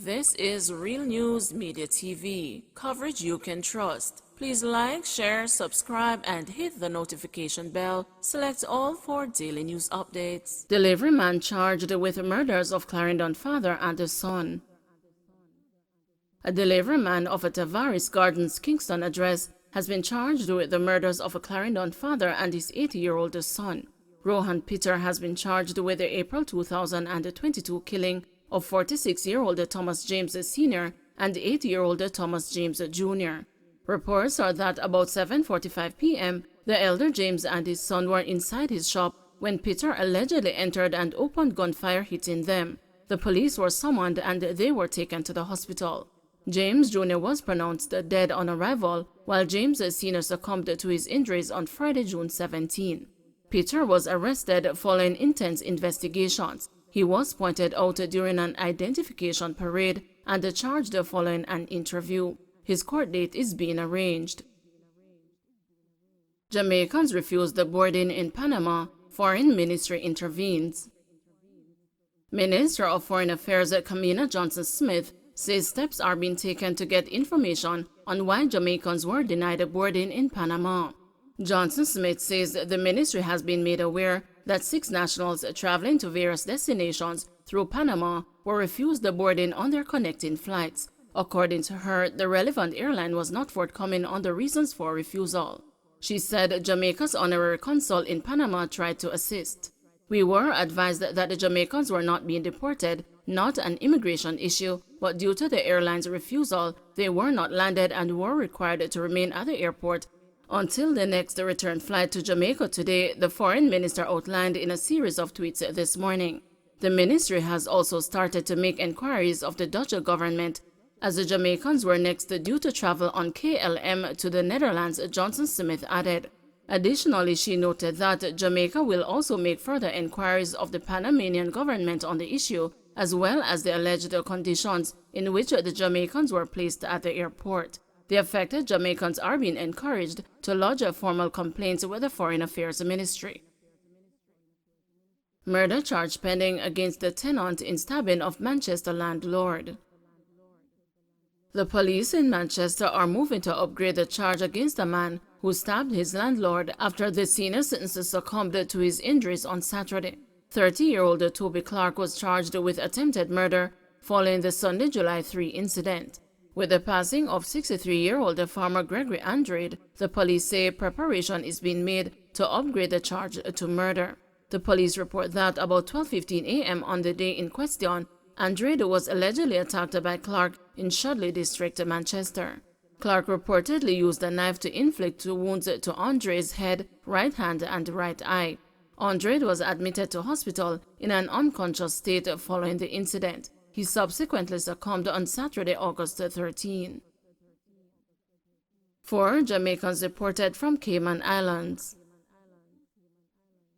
This is Real News Media TV, coverage you can trust. Please like, share, subscribe, and hit the notification bell. Select all for daily news updates. Delivery man charged with murders of Clarendon father and his son. A delivery man of a Tavares Gardens Kingston address has been charged with the murders of a Clarendon father and his 80-year-old son. Rohan Peter has been charged with the April 2022 killing of 46-year-old Thomas James Sr. and 80-year-old Thomas James Jr. Reports are that about 7:45 p.m., the elder James and his son were inside his shop when Peter allegedly entered and opened gunfire, hitting them. The police were summoned and they were taken to the hospital. James Jr. was pronounced dead on arrival, while James Sr. succumbed to his injuries on Friday, June 17. Peter was arrested following intense investigations. He was pointed out during an identification parade and charged following an interview. His court date is being arranged. Jamaicans refuse the boarding in Panama. Foreign Ministry intervenes. Minister of Foreign Affairs Kamina Johnson-Smith says steps are being taken to get information on why Jamaicans were denied boarding in Panama. Johnson-Smith says the ministry has been made aware that 6 nationals traveling to various destinations through Panama were refused the boarding on their connecting flights. According to her, the relevant airline was not forthcoming on the reasons for refusal. She said Jamaica's honorary consul in Panama tried to assist. We were advised that the Jamaicans were not being deported, not an immigration issue, but due to the airline's refusal, they were not landed and were required to remain at the airport until the next return flight to Jamaica today, the foreign minister outlined in a series of tweets this morning. The ministry has also started to make inquiries of the Dutch government, as the Jamaicans were next due to travel on KLM to the Netherlands, Johnson-Smith added. Additionally, she noted that Jamaica will also make further inquiries of the Panamanian government on the issue, as well as the alleged conditions in which the Jamaicans were placed at the airport. The affected Jamaicans are being encouraged to lodge formal complaints with the Foreign Affairs Ministry. Murder charge pending against the tenant in stabbing of Manchester landlord. The police in Manchester are moving to upgrade the charge against a man who stabbed his landlord after the senior citizen succumbed to his injuries on Saturday. 30-year-old Toby Clark was charged with attempted murder following the Sunday, July 3 incident. With the passing of 63-year-old farmer Gregory Andrade, the police say preparation is being made to upgrade the charge to murder. The police report that about 12:15 a.m. on the day in question, Andrade was allegedly attacked by Clark in Shudley District, Manchester. Clark reportedly used a knife to inflict 2 wounds to Andrade's head, right hand, and right eye. Andrade was admitted to hospital in an unconscious state following the incident. He subsequently succumbed on Saturday, August 13. 4 Jamaicans deported from Cayman Islands.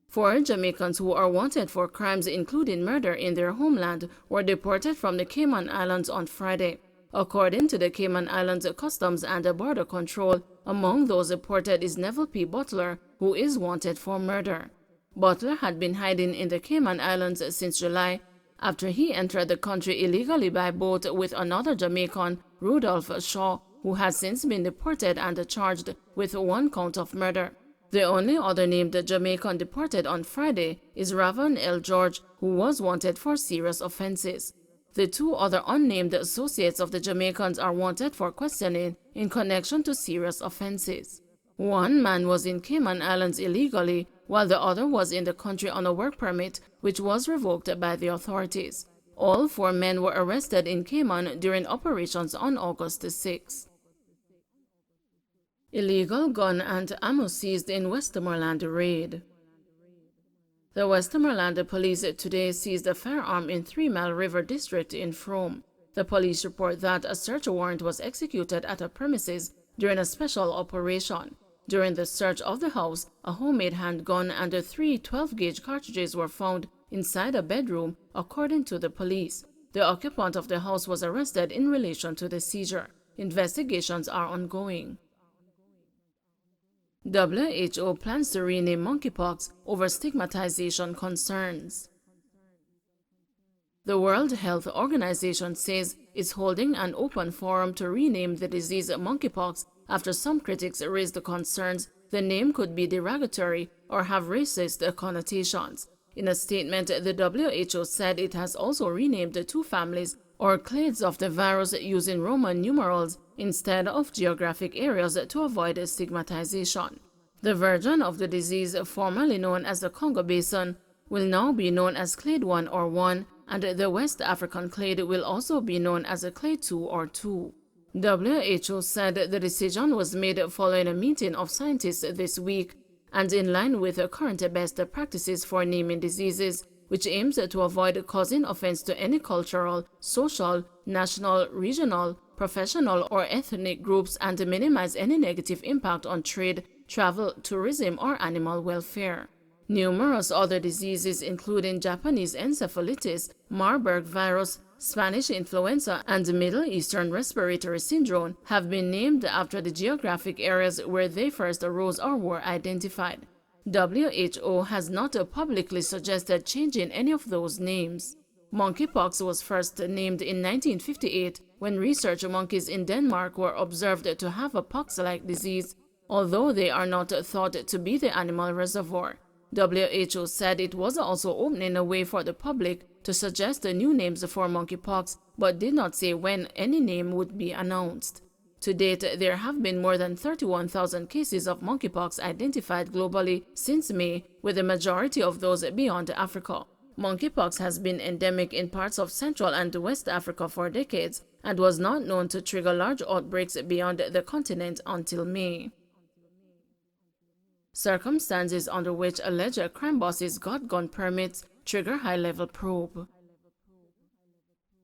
4 Jamaicans who are wanted for crimes including murder in their homeland were deported from the Cayman Islands on Friday. According to the Cayman Islands Customs and Border Control, among those deported is Neville P. Butler, who is wanted for murder. Butler had been hiding in the Cayman Islands since July after he entered the country illegally by boat with another Jamaican, Rudolph Shaw, who has since been deported and charged with 1 count of murder. The only other named Jamaican deported on Friday is Ravan L. George, who was wanted for serious offenses. The 2 other unnamed associates of the Jamaicans are wanted for questioning in connection to serious offenses. 1 man was in Cayman Islands illegally, while the other was in the country on a work permit, which was revoked by the authorities. All 4 men were arrested in Cayman during operations on August 6. Illegal gun and ammo seized in Westmoreland raid. The Westmoreland police today seized a firearm in 3 Mile River District in Frome. The police report that a search warrant was executed at a premises during a special operation. During the search of the house, a homemade handgun and 3 12-gauge cartridges were found inside a bedroom, according to the police. The occupant of the house was arrested in relation to the seizure. Investigations are ongoing. WHO plans to rename monkeypox over stigmatization concerns. The World Health Organization says it's holding an open forum to rename the disease monkeypox after some critics raised the concerns the name could be derogatory or have racist connotations. In a statement, the WHO said it has also renamed the two families or clades of the virus using Roman numerals instead of geographic areas to avoid stigmatization. The version of the disease, formerly known as the Congo Basin, will now be known as Clade 1 or 1, and the West African clade will also be known as a Clade 2 or 2. WHO said the decision was made following a meeting of scientists this week and in line with current best practices for naming diseases, which aims to avoid causing offense to any cultural, social, national, regional, professional, or ethnic groups and minimize any negative impact on trade, travel, tourism, or animal welfare. Numerous other diseases, including Japanese encephalitis, Marburg virus, Spanish influenza, and Middle Eastern respiratory syndrome, have been named after the geographic areas where they first arose or were identified. WHO has not publicly suggested changing any of those names. Monkeypox was first named in 1958 when research monkeys in Denmark were observed to have a pox-like disease, although they are not thought to be the animal reservoir. WHO said it was also opening a way for the public to suggest new names for monkeypox, but did not say when any name would be announced. To date, there have been more than 31,000 cases of monkeypox identified globally since May, with the majority of those beyond Africa. Monkeypox has been endemic in parts of Central and West Africa for decades and was not known to trigger large outbreaks beyond the continent until May. Circumstances under which alleged crime bosses got gun permits trigger high-level probe.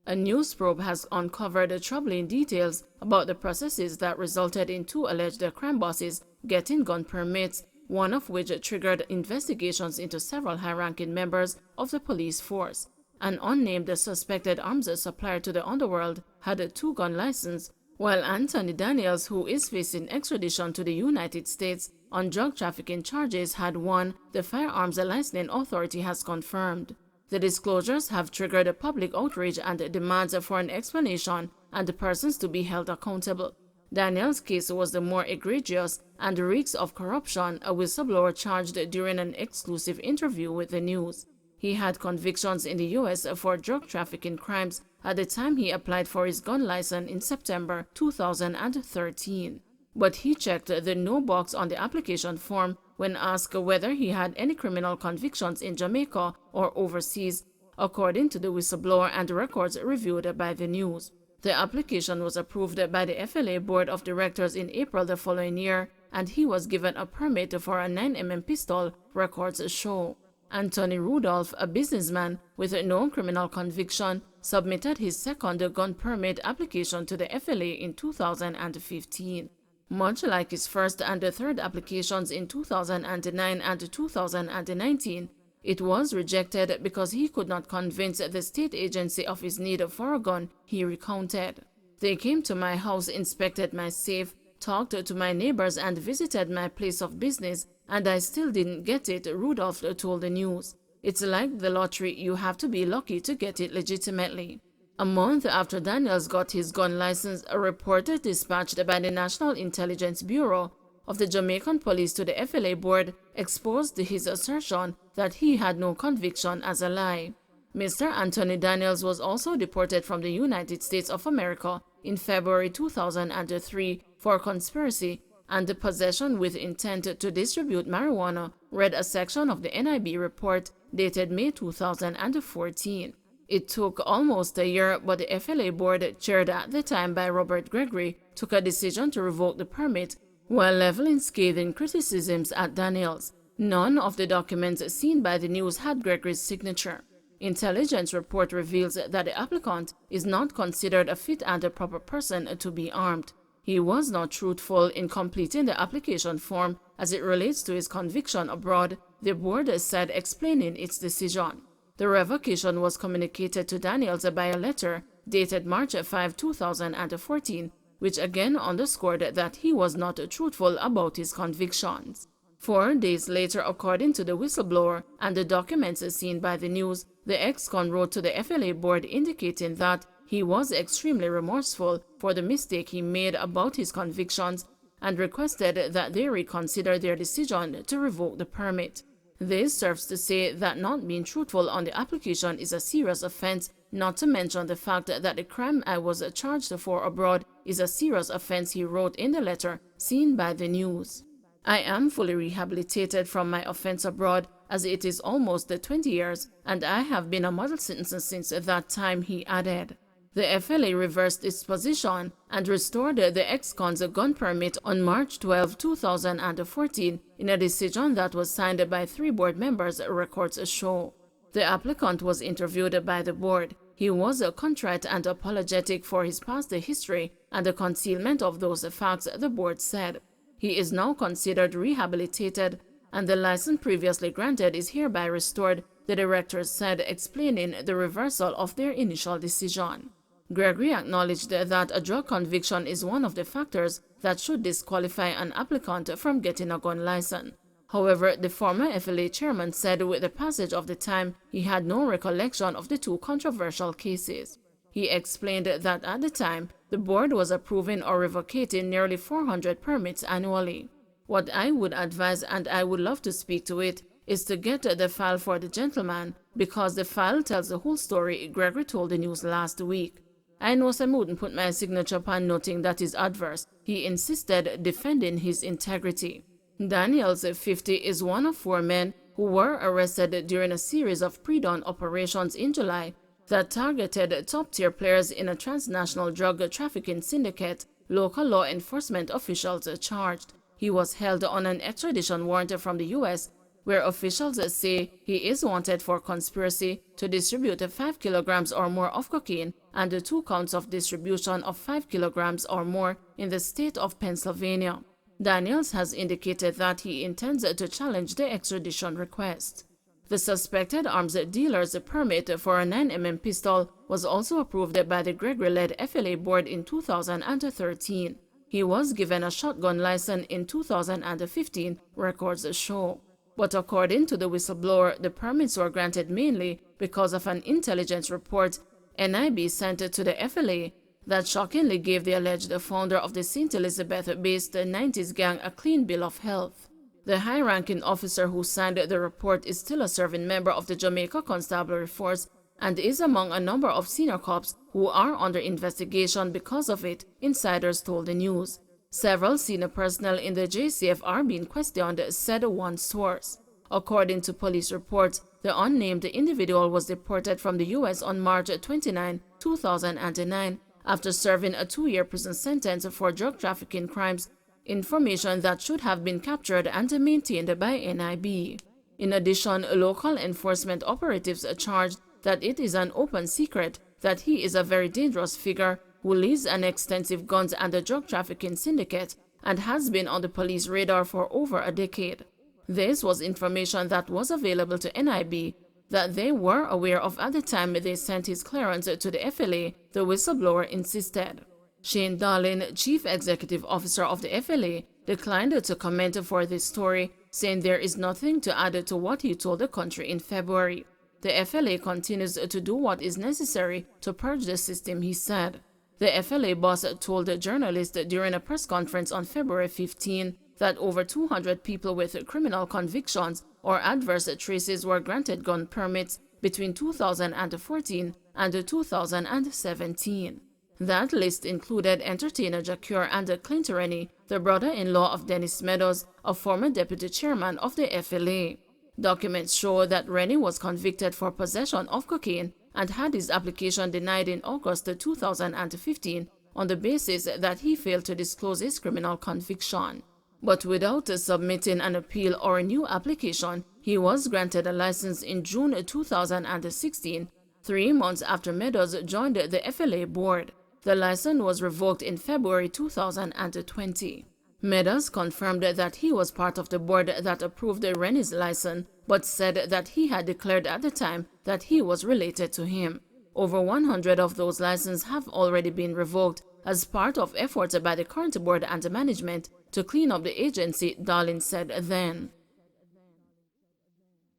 A news probe has uncovered troubling details about the processes that resulted in two alleged crime bosses getting gun permits, one of which triggered investigations into several high-ranking members of the police force. An unnamed suspected arms supplier to the underworld had a two-gun license, while Anthony Daniels, who is facing extradition to the United States on drug trafficking charges, had one, the Firearms Licensing Authority has confirmed. The disclosures have triggered a public outrage and demands for an explanation and the persons to be held accountable. Daniels' case was the more egregious and reeks of corruption, a whistleblower charged during an exclusive interview with the news. He had convictions in the U.S. for drug trafficking crimes at the time he applied for his gun license in September 2013. But he checked the no box on the application form when asked whether he had any criminal convictions in Jamaica or overseas, according to the whistleblower and records reviewed by the news. The application was approved by the FLA Board of Directors in April the following year, and he was given a permit for a 9mm pistol, records show. Anthony Rudolph, a businessman with no criminal conviction, submitted his second gun permit application to the FLA in 2015. Much like his first and third applications in 2009 and 2019, it was rejected because he could not convince the state agency of his need for a gun, he recounted. They came to my house, inspected my safe, talked to my neighbors and visited my place of business, and I still didn't get it, Rudolph told the news. It's like the lottery, you have to be lucky to get it legitimately. A month after Daniels got his gun license, a report dispatched by the National Intelligence Bureau of the Jamaican police to the FLA board exposed his assertion that he had no conviction as a lie. Mr. Anthony Daniels was also deported from the United States of America in February 2003 for conspiracy and possession with intent to distribute marijuana, read a section of the NIB report dated May 2014. It took almost a year, but the FLA board, chaired at the time by Robert Gregory, took a decision to revoke the permit while leveling scathing criticisms at Daniels. None of the documents seen by the news had Gregory's signature. Intelligence report reveals that the applicant is not considered a fit and a proper person to be armed. He was not truthful in completing the application form as it relates to his conviction abroad, the board said, explaining its decision. The revocation was communicated to Daniels by a letter dated March 5, 2014, which again underscored that he was not truthful about his convictions. 4 days later, according to the whistleblower and the documents seen by the news, The ex-con wrote to the FLA board indicating that he was extremely remorseful for the mistake he made about his convictions and requested that they reconsider their decision to revoke the permit. This serves to say that not being truthful on the application is a serious offense, not to mention the fact that the crime I was charged for abroad is a serious offense, he wrote in the letter seen by the news. I am fully rehabilitated from my offense abroad, as it is almost 20 years, and I have been a model citizen since that time, he added. The FLA reversed its position and restored the ex-con's gun permit on March 12, 2014 in a decision that was signed by 3 board members, records show. The applicant was interviewed by the board. He was contrite and apologetic for his past history and the concealment of those facts, the board said. He is now considered rehabilitated, and the license previously granted is hereby restored, the directors said, explaining the reversal of their initial decision. Gregory acknowledged that a drug conviction is one of the factors that should disqualify an applicant from getting a gun license. However, the former FLA chairman said with the passage of the time, he had no recollection of the 2 controversial cases. He explained that at the time, the board was approving or revocating nearly 400 permits annually. What I would advise, and I would love to speak to it, is to get the file for the gentleman, because the file tells the whole story, Gregory told the news last week. I know I wouldn't put my signature upon noting that is adverse, he insisted, defending his integrity. Daniels, 50, is one of 4 men who were arrested during a series of pre-dawn operations in July that targeted top-tier players in a transnational drug trafficking syndicate, local law enforcement officials charged. He was held on an extradition warrant from the U.S., where officials say he is wanted for conspiracy to distribute 5 kilograms or more of cocaine and 2 counts of distribution of 5 kilograms or more in the state of Pennsylvania. Daniels has indicated that he intends to challenge the extradition request. The suspected arms dealer's permit for a 9mm pistol was also approved by the Gregory-led FLA board in 2013. He was given a shotgun license in 2015, records show. But according to the whistleblower, the permits were granted mainly because of an intelligence report NIB sent to the FLA that shockingly gave the alleged founder of the St. Elizabeth-based 90s gang a clean bill of health. The high-ranking officer who signed the report is still a serving member of the Jamaica Constabulary Force and is among a number of senior cops who are under investigation because of it, insiders told the news. Several senior personnel in the JCF are being questioned, said one source. According to police reports, the unnamed individual was deported from the U.S. on March 29, 2009, after serving a 2-year prison sentence for drug trafficking crimes, information that should have been captured and maintained by NIB. In addition, local enforcement operatives charged that it is an open secret that he is a very dangerous figure who leads an extensive guns and drug trafficking syndicate and has been on the police radar for over a decade. This was information that was available to NIB that they were aware of at the time they sent his clearance to the FLA, the whistleblower insisted. Shane Darlin, chief executive officer of the FLA, declined to comment for this story, saying there is nothing to add to what he told the country in February. The FLA continues to do what is necessary to purge the system, he said. The FLA boss told journalists during a press conference on February 15 that over 200 people with criminal convictions or adverse traces were granted gun permits between 2014 and 2017. That list included entertainer Jacure and Clint Rennie, the brother-in-law of Dennis Meadows, a former deputy chairman of the FLA. Documents show that Rennie was convicted for possession of cocaine and had his application denied in August 2015 on the basis that he failed to disclose his criminal conviction. But without submitting an appeal or a new application, he was granted a license in June 2016, 3 months after Meadows joined the FLA board. The license was revoked in February 2020. Meadows confirmed that he was part of the board that approved Rennie's license, but said that he had declared at the time that he was related to him. Over 100 of those licenses have already been revoked as part of efforts by the current board and management to clean up the agency, Darlin said then.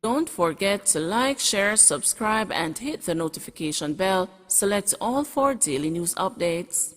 Don't forget to like, share, subscribe, and hit the notification bell. Select all for daily news updates.